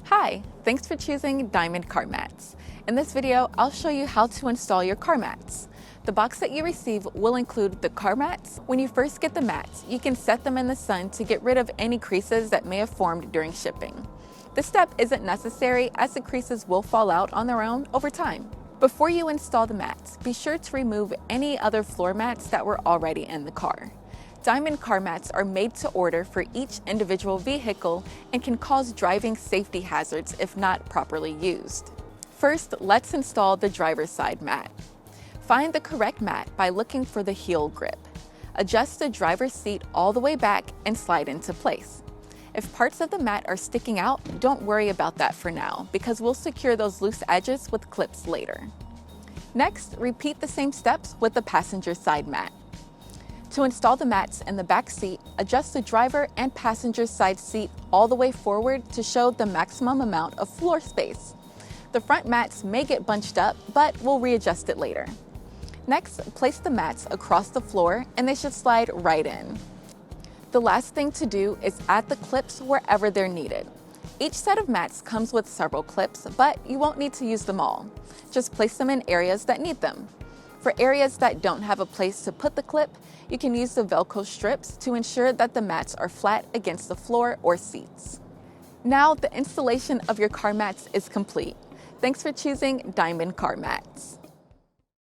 Hi, thanks for choosing Diamond Car Mats. In this video, I'll show you how to install your car mats. The box that you receive will include the car mats. When you first get the mats, you can set them in the sun to get rid of any creases that may have formed during shipping. This step isn't necessary as the creases will fall out on their own over time. Before you install the mats, be sure to remove any other floor mats that were already in the car. Diamond car mats are made to order for each individual vehicle and can cause driving safety hazards if not properly used. First, let's install the driver's side mat. Find the correct mat by looking for the heel grip. Adjust the driver's seat all the way back and slide into place. If parts of the mat are sticking out, don't worry about that for now because we'll secure those loose edges with clips later. Next, repeat the same steps with the passenger side mat. To install the mats in the back seat, adjust the driver and passenger side seat all the way forward to show the maximum amount of floor space. The front mats may get bunched up, but we'll readjust it later. Next, place the mats across the floor and they should slide right in. The last thing to do is add the clips wherever they're needed. Each set of mats comes with several clips, but you won't need to use them all. Just place them in areas that need them. For areas that don't have a place to put the clip, you can use the Velcro strips to ensure that the mats are flat against the floor or seats. Now the installation of your car mats is complete. Thanks for choosing Diamond Car Mats.